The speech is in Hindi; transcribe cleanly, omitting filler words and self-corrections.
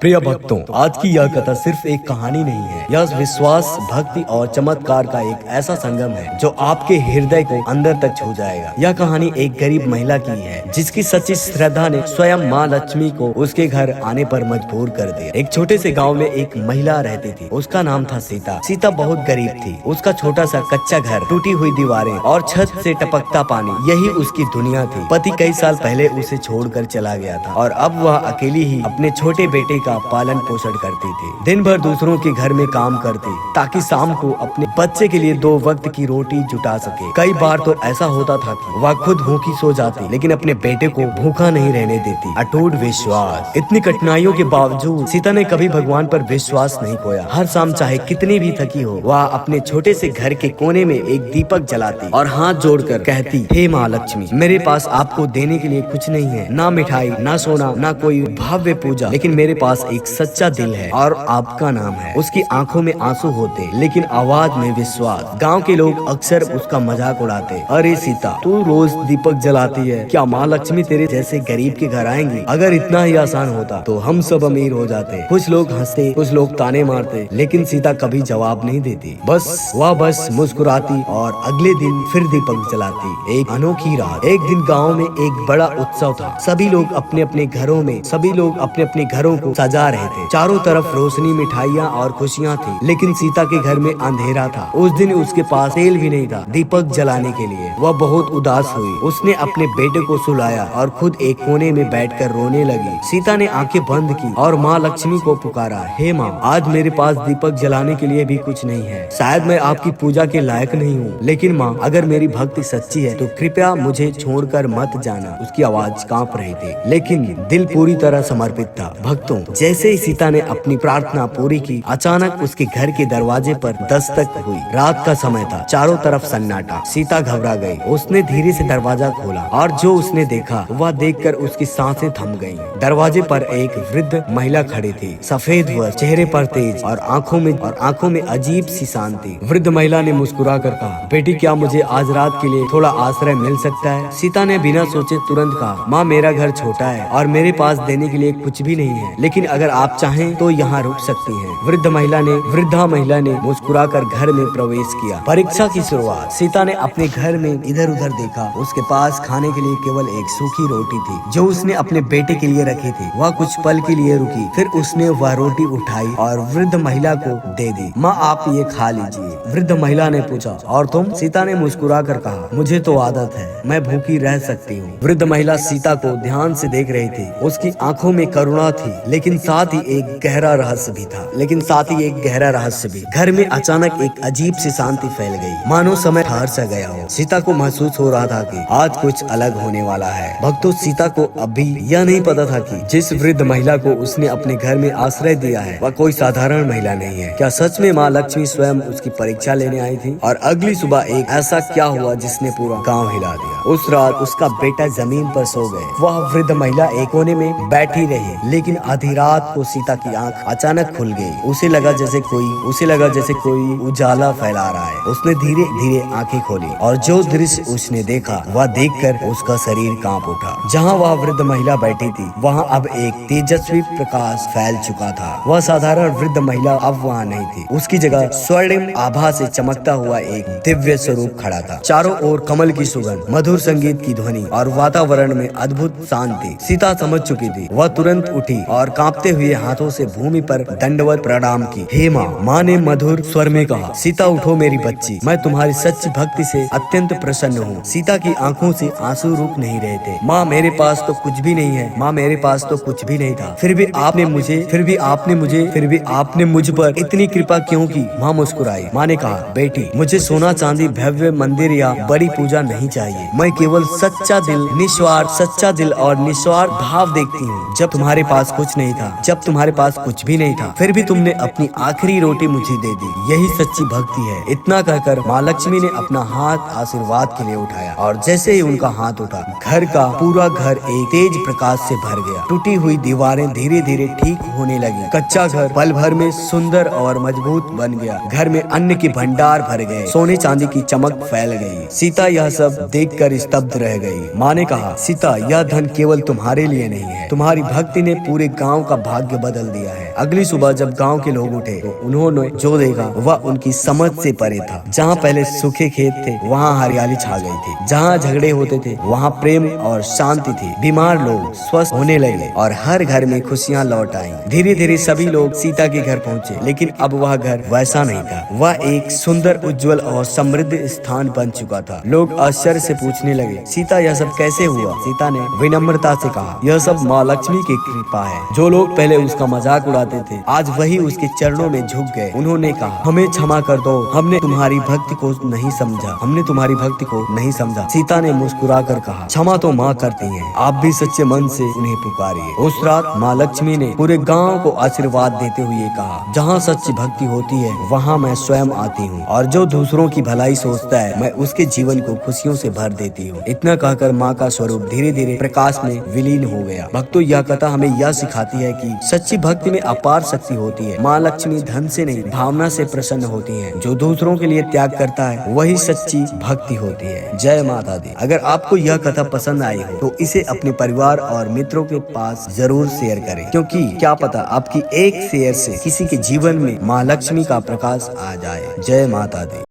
प्रिय भक्तों, आज की यह कथा सिर्फ एक कहानी नहीं है। यह विश्वास, भक्ति और चमत्कार का एक ऐसा संगम है जो आपके हृदय को अंदर तक छू जाएगा। यह कहानी एक गरीब महिला की है जिसकी सच्ची श्रद्धा ने स्वयं माँ लक्ष्मी को उसके घर आने पर मजबूर कर दिया। एक छोटे से गांव में एक महिला रहती थी। उसका नाम था सीता। सीता बहुत गरीब थी। उसका छोटा सा कच्चा घर, टूटी हुई दीवारें और छत से टपकता पानी, यही उसकी दुनिया थी। पति कई साल पहले उसे छोड़कर चला गया था और अब वह अकेली ही अपने छोटे बेटे का पालन पोषण करती थी। दिन भर दूसरों के घर में काम करती ताकि शाम को अपने बच्चे के लिए 2 वक्त की रोटी जुटा सके। कई बार तो ऐसा होता था कि वह खुद भूखी सो जाती, लेकिन अपने बेटे को भूखा नहीं रहने देती। अटूट विश्वास। इतनी कठिनाइयों के बावजूद सीता ने कभी भगवान पर विश्वास नहीं खोया। हर शाम चाहे कितनी भी थकी हो, वह अपने छोटे से घर के कोने में एक दीपक जलाती और हाथ जोड़कर कहती, हे माँ लक्ष्मी, मेरे पास आपको देने के लिए कुछ नहीं है, ना मिठाई, ना सोना, ना कोई भव्य पूजा, लेकिन मेरे पास एक सच्चा दिल है और आपका नाम है। उसकी आंखों में आंसू होते लेकिन आवाज में विश्वास। गांव के लोग अक्सर उसका मजाक उड़ाते, अरे सीता, तू रोज दीपक जलाती है, क्या माँ लक्ष्मी तेरे जैसे गरीब के घर आएंगी? अगर इतना ही आसान होता तो हम सब अमीर हो जाते। कुछ लोग हंसते, कुछ लोग ताने मारते, लेकिन सीता कभी जवाब नहीं देती। बस मुस्कुराती और अगले दिन फिर दीपक जलाती। एक अनोखी रात। एक दिन गाँव में एक बड़ा उत्सव था। सभी लोग अपने अपने घरों को सजा रहे थे। चारों तरफ रोशनी, मिठाइयाँ और खुशियाँ थी, लेकिन सीता के घर में अंधेरा था। उस दिन उसके पास तेल भी नहीं था दीपक जलाने के लिए। वह बहुत उदास हुई। उसने अपने बेटे को सुलाया और खुद एक कोने में बैठकर रोने लगी। सीता ने आंखें बंद की और माँ लक्ष्मी को पुकारा, हे माँ, आज मेरे पास दीपक जलाने के लिए भी कुछ नहीं है। शायद मैं आपकी पूजा के लायक नहीं हूँ, लेकिन माँ, अगर मेरी भक्ति सच्ची है तो कृपया मुझे छोड़कर मत जाना। उसकी आवाज कांप रही थी, लेकिन दिल पूरी तरह समर्पित था। भक्तों, जैसे ही सीता ने अपनी प्रार्थना पूरी की, अचानक उसके घर के दरवाजे पर दस्तक हुई। रात का समय था, चारों तरफ सन्नाटा। सीता घबरा गई। उसने धीरे से दरवाजा खोला और जो उसने देखा वह देखकर उसकी सांसें थम गईं। दरवाजे पर एक वृद्ध महिला खड़ी थी। सफेद वस्त्र, चेहरे पर तेज और आंखों में अजीब सी शांति। वृद्ध महिला ने मुस्कुरा कर कहा, बेटी, क्या मुझे आज रात के लिए थोड़ा आश्रय मिल सकता है? सीता ने बिना सोचे तुरंत कहा, माँ, मेरा घर छोटा है और मेरे पास देने के लिए कुछ भी नहीं है, लेकिन अगर आप चाहें तो यहाँ रुक सकती हैं। वृद्धा महिला ने मुस्कुराकर घर में प्रवेश किया। परीक्षा की शुरुआत। सीता ने अपने घर में इधर उधर देखा। उसके पास खाने के लिए केवल एक सूखी रोटी थी जो उसने अपने बेटे के लिए रखी थी। वह कुछ पल के लिए रुकी, फिर उसने वह रोटी उठाई और वृद्ध महिला को दे दी। माँ, आप ये खा लीजिए। वृद्ध महिला ने पूछा, और तुम? सीता ने मुस्कुरा कर कहा, मुझे तो आदत है, मैं भूखी रह सकती हूँ। वृद्ध महिला सीता को ध्यान से देख रही थी। उसकी आंखों में करुणा थी, लेकिन साथ ही एक गहरा रहस्य भी। घर में अचानक एक अजीब सी शांति फैल गई, मानो समय ठहर सा गया हो। सीता को महसूस हो रहा था कि आज कुछ अलग होने वाला है। भक्तों, सीता को अभी यह नहीं पता था कि जिस वृद्ध महिला को उसने अपने घर में आश्रय दिया है वह कोई साधारण महिला नहीं है। क्या सच में माँ लक्ष्मी स्वयं उसकी परीक्षा लेने आई थी? और अगली सुबह एक ऐसा क्या हुआ जिसने पूरा गाँव हिला दिया? उस रात उसका बेटा जमीन पर सो गए। वह वृद्ध महिला एक कोने में बैठी रही, लेकिन आधी रात को सीता की आंख अचानक खुल गई। उसे लगा जैसे कोई उजाला फैला रहा है। उसने धीरे धीरे आंखें खोली और जो दृश्य उसने देखा वह देखकर उसका शरीर कांप उठा। जहां वह वृद्ध महिला बैठी थी वहां अब एक तेजस्वी प्रकाश फैल चुका था। वह साधारण वृद्ध महिला अब वहां नहीं थी। उसकी जगह स्वर्णिम आभा से चमकता हुआ एक दिव्य स्वरूप खड़ा था। चारों ओर कमल की सुगंध, मधुर संगीत की ध्वनि और वातावरण में अद्भुत शांति। सीता समझ चुकी थी। वह तुरंत उठी और कांपते हुए हाथों से भूमि पर दंडवत प्रणाम की। हे माँ, माँ ने मधुर स्वर में कहा, सीता, उठो मेरी बच्ची, मैं तुम्हारी सच्ची भक्ति से अत्यंत प्रसन्न हूँ। सीता की आंखों से आंसू रुक नहीं रहे थे। माँ, मेरे पास तो कुछ भी नहीं है। माँ, मेरे पास तो कुछ भी नहीं था। फिर भी आपने मुझ पर इतनी कृपा क्यों की? माँ मुस्कुराई। माँ ने कहा, बेटी, मुझे सोना चांदी, भव्य मंदिर या बड़ी पूजा नहीं चाहिए। मैं केवल सच्चा दिल और निस्वार्थ भाव देखती हूँ। जब तुम्हारे पास कुछ नहीं था, जब तुम्हारे पास कुछ भी नहीं था, फिर भी तुमने अपनी आखिरी रोटी मुझे दे दी। यही सच्ची भक्ति है। इतना कहकर माँ लक्ष्मी ने अपना हाथ आशीर्वाद के लिए उठाया और जैसे ही उनका हाथ उठा, घर का पूरा घर एक तेज प्रकाश से भर गया। टूटी हुई दीवारें धीरे धीरे ठीक होने लगी। कच्चा घर पल भर में सुंदर और मजबूत बन गया। घर में अन्न के भंडार भर गए। सोने चांदी की चमक फैल गई। सीता यह सब देखकर स्तब्ध रह गई। माँ ने कहा, सीता, यह धन केवल तुम्हारे लिए नहीं है, तुम्हारी भक्ति ने पूरे गांव का भाग्य बदल दिया है। अगली सुबह जब गांव के लोग उठे तो उन्होंने जो देखा वह उनकी समझ से परे था। जहाँ पहले सूखे खेत थे वहाँ हरियाली छा गई थी। जहाँ झगड़े होते थे वहाँ प्रेम और शांति थी। बीमार लोग स्वस्थ होने लगे और हर घर में खुशियाँ लौट आई। धीरे धीरे सभी लोग सीता के घर पहुँचे, लेकिन अब वह घर वैसा नहीं था। वह एक सुंदर, उज्जवल और समृद्ध स्थान बन चुका था। लोग आश्चर्य से पूछने लगे, सीता यह सब कैसे हुआ? सीता ने विनम्रता से कहा, यह सब माँ लक्ष्मी की कृपा है। जो लोग पहले उसका मजाक उड़ाते थे आज वही उसके चरणों में झुक गए। उन्होंने कहा, हमें क्षमा कर दो, हमने तुम्हारी भक्ति को नहीं समझा, हमने तुम्हारी भक्ति को नहीं समझा। सीता ने मुस्कुरा कर कहा, क्षमा तो माँ करती है, आप भी सच्चे मन से उन्हें पुकारिए। उस रात माँ लक्ष्मी ने पूरे गाँव को आशीर्वाद देते हुए कहा, जहाँ सच्ची भक्ति होती है वहाँ मैं स्वयं आती हूँ, और जो दूसरों की भलाई सोचता है मैं उसके जीवन को खुशियों से भर देती हूँ। इतना कहकर माँ का स्वरूप धीरे धीरे प्रकाश में विलीन हो गया। भक्तों, यह कथा हमें यह सिखाती है कि सच्ची भक्ति में अपार शक्ति होती है। माँ लक्ष्मी धन से नहीं भावना से प्रसन्न होती है। जो दूसरों के लिए त्याग करता है वही सच्ची भक्ति होती है। जय माता दी। अगर आपको यह कथा पसंद आई हो तो इसे अपने परिवार और मित्रों के पास जरूर शेयर करें, क्योंकि क्या पता आपकी एक शेयर से किसी के जीवन में माँ लक्ष्मी का प्रकाश आ जाए। जय माता दी।